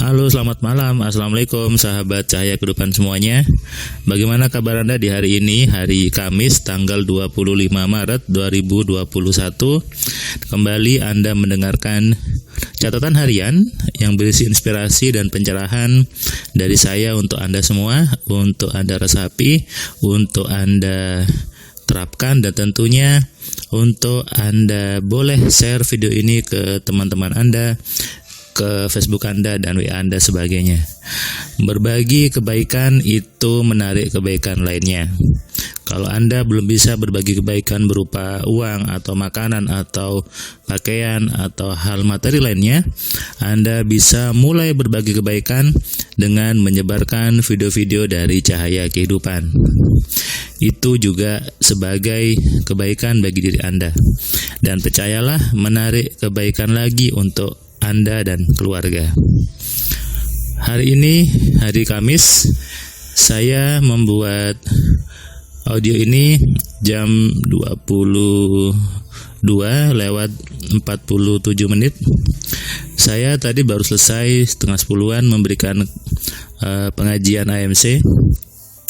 Halo, selamat malam. Assalamualaikum sahabat Cahaya Kehidupan semuanya. Bagaimana kabar Anda di hari ini, hari Kamis tanggal 25 Maret 2021. Kembali Anda mendengarkan catatan harian yang berisi inspirasi dan pencerahan dari saya untuk Anda semua, untuk Anda resapi, untuk Anda terapkan, dan tentunya untuk Anda boleh share video ini ke teman-teman Anda, ke Facebook Anda dan WA Anda sebagainya. Berbagi kebaikan itu menarik kebaikan lainnya. Kalau Anda belum bisa berbagi kebaikan berupa uang atau makanan atau pakaian atau hal materi lainnya, Anda bisa mulai berbagi kebaikan dengan menyebarkan video-video dari Cahaya Kehidupan. Itu juga sebagai kebaikan bagi diri Anda. Dan percayalah, menarik kebaikan lagi untuk Anda dan keluarga. Hari ini, hari Kamis, saya membuat audio ini jam 22:47. Saya tadi baru selesai setengah 10-an memberikan pengajian AMC.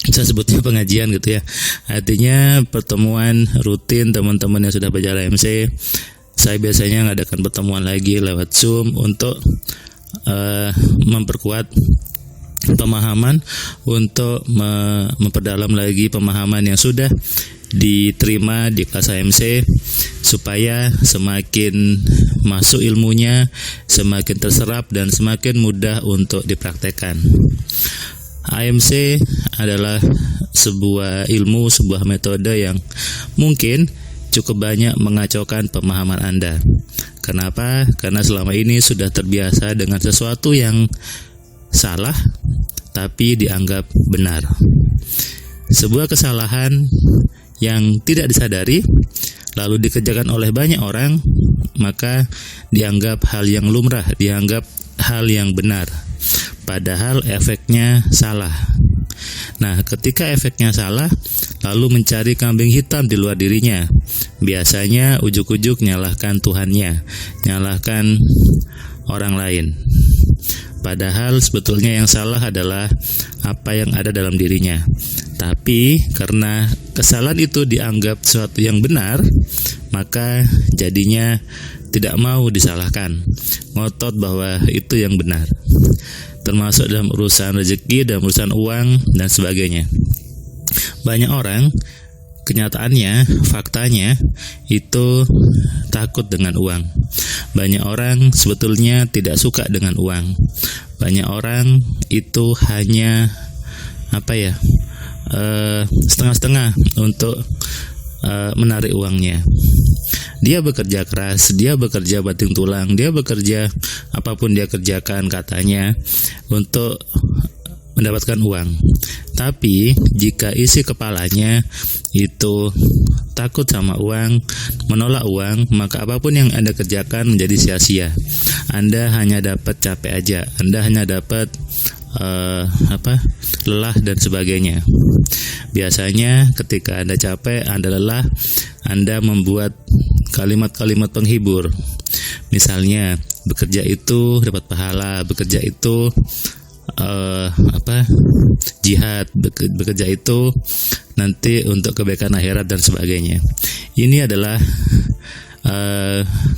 Saya sebutnya pengajian gitu ya. Artinya pertemuan rutin teman-teman yang sudah belajar AMC. Saya biasanya ngadakan pertemuan lagi lewat Zoom untuk memperkuat pemahaman, untuk memperdalam lagi pemahaman yang sudah diterima di kelas AMC, supaya semakin masuk ilmunya, semakin terserap dan semakin mudah untuk dipraktekkan. AMC adalah sebuah ilmu, sebuah metode yang mungkin cukup banyak mengacaukan pemahaman Anda. Kenapa? Karena selama ini sudah terbiasa dengan sesuatu yang salah tapi dianggap benar. Sebuah kesalahan yang tidak disadari lalu dikerjakan oleh banyak orang, maka dianggap hal yang lumrah, dianggap hal yang benar. Padahal efeknya salah. Nah, ketika efeknya salah, lalu mencari kambing hitam di luar dirinya, biasanya ujuk-ujuk nyalahkan Tuhannya, nyalahkan orang lain. Padahal sebetulnya yang salah adalah apa yang ada dalam dirinya. Tapi karena kesalahan itu dianggap sesuatu yang benar, maka jadinya tidak mau disalahkan, ngotot bahwa itu yang benar. Termasuk dalam urusan rezeki, dalam urusan uang, dan sebagainya. Banyak orang, kenyataannya, faktanya, itu takut dengan uang. Banyak orang sebetulnya tidak suka dengan uang. Banyak orang itu hanya setengah-setengah untuk menarik uangnya. Dia bekerja keras, dia bekerja banting tulang, dia bekerja apapun dia kerjakan katanya untuk mendapatkan uang. Tapi jika isi kepalanya itu takut sama uang, menolak uang, maka apapun yang Anda kerjakan menjadi sia-sia. Anda hanya dapat capek aja, Anda hanya dapat lelah dan sebagainya. Biasanya ketika Anda capek, Anda lelah, Anda membuat kalimat-kalimat penghibur. Misalnya, bekerja itu dapat pahala, bekerja itu jihad, bekerja itu nanti untuk kebaikan akhirat dan sebagainya. Ini adalah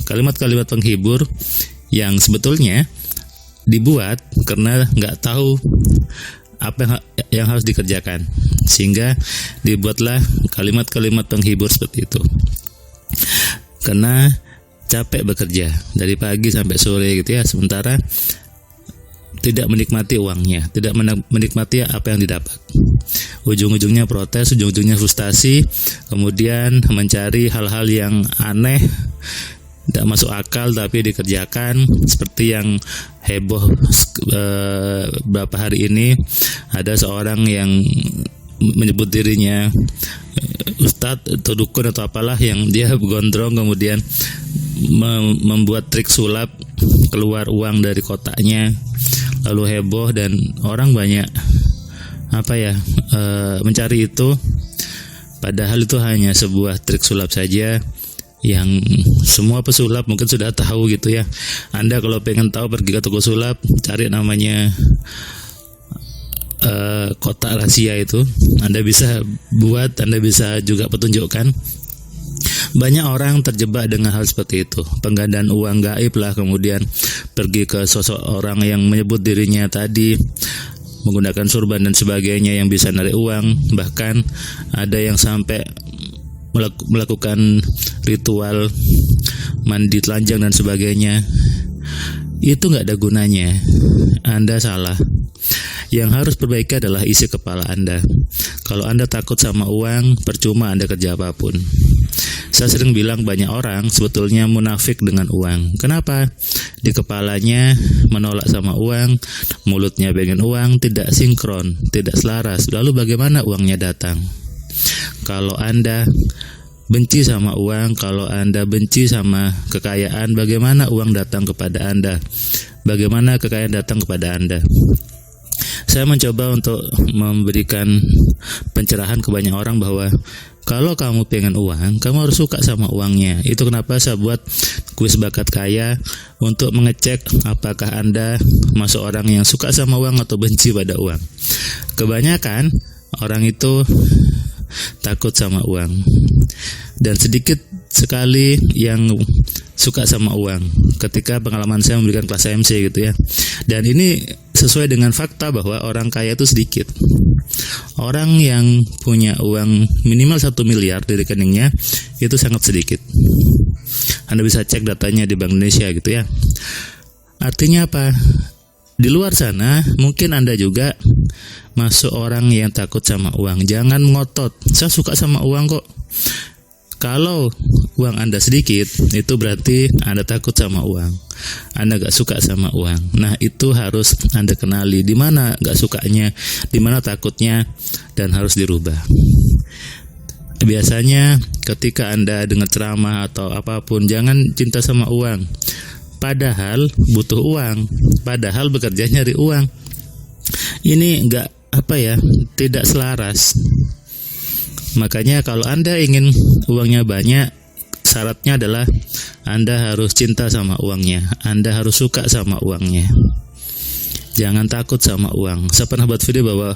kalimat-kalimat penghibur yang sebetulnya dibuat karena nggak tahu apa yang harus dikerjakan, sehingga dibuatlah kalimat-kalimat penghibur seperti itu. Karena capek bekerja dari pagi sampai sore gitu ya, sementara tidak menikmati uangnya, tidak menikmati apa yang didapat. Ujung-ujungnya protes, ujung-ujungnya frustasi, kemudian mencari hal-hal yang aneh, tidak masuk akal tapi dikerjakan. Seperti yang heboh beberapa hari ini, ada seorang yang menyebut dirinya ustadz atau dukun atau apalah, yang dia gondrong kemudian membuat trik sulap keluar uang dari kotaknya, lalu heboh dan orang banyak mencari itu. Padahal itu hanya sebuah trik sulap saja, yang semua pesulap mungkin sudah tahu gitu ya. Anda kalau pengen tahu pergi ke toko sulap, cari namanya kotak rahasia itu. Anda bisa buat, Anda bisa juga petunjukkan. Banyak orang terjebak dengan hal seperti itu, penggandaan uang gaib lah, kemudian pergi ke sosok orang yang menyebut dirinya tadi menggunakan surban dan sebagainya yang bisa narik uang. Bahkan ada yang sampai melakukan ritual mandi telanjang dan sebagainya. Itu nggak ada gunanya. Anda salah. Yang harus perbaiki adalah isi kepala Anda. Kalau Anda takut sama uang, percuma Anda kerja apapun. Saya sering bilang banyak orang sebetulnya munafik dengan uang. Kenapa? Di kepalanya menolak sama uang, mulutnya pengen uang, tidak sinkron, tidak selaras. Lalu bagaimana uangnya datang? Kalau Anda benci sama uang, kalau Anda benci sama kekayaan, bagaimana uang datang kepada Anda? Bagaimana kekayaan datang kepada Anda? Saya mencoba untuk memberikan pencerahan ke banyak orang bahwa kalau kamu pengen uang, kamu harus suka sama uangnya. Itu kenapa saya buat kuis bakat kaya untuk mengecek apakah Anda masuk orang yang suka sama uang atau benci pada uang. Kebanyakan orang itu takut sama uang, dan sedikit sekali yang suka sama uang. Ketika pengalaman saya memberikan kelas AMC gitu ya, dan ini sesuai dengan fakta bahwa orang kaya itu sedikit. Orang yang punya uang minimal 1 miliar di rekeningnya itu sangat sedikit. Anda bisa cek datanya di Bank Indonesia gitu ya. Artinya apa? Di luar sana mungkin Anda juga masuk orang yang takut sama uang. Jangan ngotot, saya suka sama uang kok. Kalau uang Anda sedikit, itu berarti Anda takut sama uang. Anda gak suka sama uang. Nah, itu harus Anda kenali di mana gak sukanya, di mana takutnya, dan harus dirubah. Biasanya ketika Anda dengar ceramah atau apapun, jangan cinta sama uang. Padahal butuh uang, padahal bekerja nyari uang. Ini tidak selaras. Makanya kalau Anda ingin uangnya banyak, syaratnya adalah Anda harus cinta sama uangnya, Anda harus suka sama uangnya. Jangan takut sama uang. Saya pernah buat video bahwa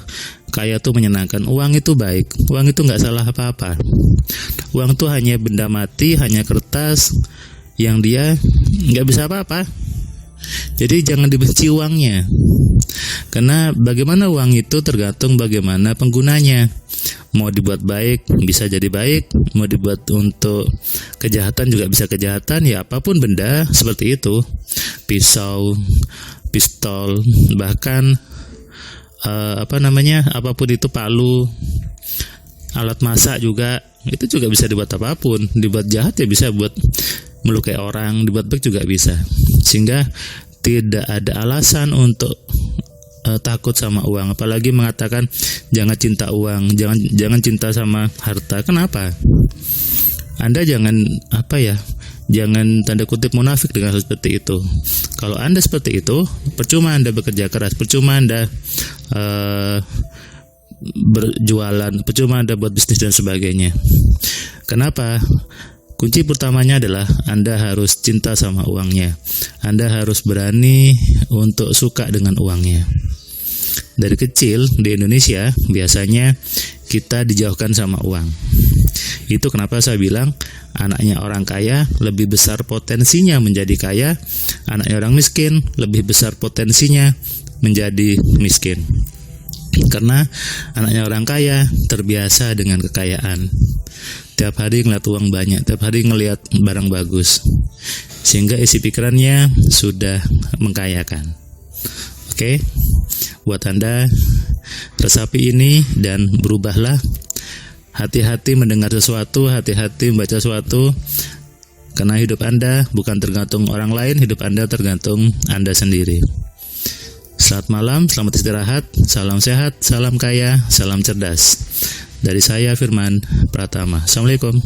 kaya itu menyenangkan. Uang itu baik, uang itu nggak salah apa-apa. Uang itu hanya benda mati, hanya kertas yang dia nggak bisa apa-apa. Jadi jangan dibenci uangnya, karena bagaimana uang itu tergantung bagaimana penggunanya. Mau dibuat baik bisa jadi baik, mau dibuat untuk kejahatan juga bisa kejahatan. Ya apapun benda seperti itu, pisau, pistol, bahkan apapun itu, palu, alat masak juga, itu juga bisa dibuat apapun. Dibuat jahat ya bisa buat melukai orang, dibuat baik juga bisa. Sehingga tidak ada alasan untuk takut sama uang, apalagi mengatakan jangan cinta uang, jangan cinta sama harta. Kenapa? Anda jangan tanda kutip munafik dengan hal seperti itu. Kalau Anda seperti itu, percuma Anda bekerja keras, percuma Anda berjualan, percuma Anda buat bisnis dan sebagainya. Kenapa? Kunci pertamanya adalah Anda harus cinta sama uangnya. Anda harus berani untuk suka dengan uangnya. Dari kecil di Indonesia biasanya kita dijauhkan sama uang. Itu kenapa saya bilang anaknya orang kaya lebih besar potensinya menjadi kaya, anaknya orang miskin lebih besar potensinya menjadi miskin. Karena anaknya orang kaya terbiasa dengan kekayaan. Tiap hari ngeliat uang banyak, tiap hari ngeliat barang bagus, sehingga isi pikirannya sudah mengkayakan. Oke, buat Anda, resapi ini dan berubahlah. Hati-hati mendengar sesuatu, hati-hati membaca sesuatu, karena hidup Anda bukan tergantung orang lain, hidup Anda tergantung Anda sendiri. Selamat malam, selamat istirahat, salam sehat, salam kaya, salam cerdas. Dari saya Firman Pratama. Assalamualaikum.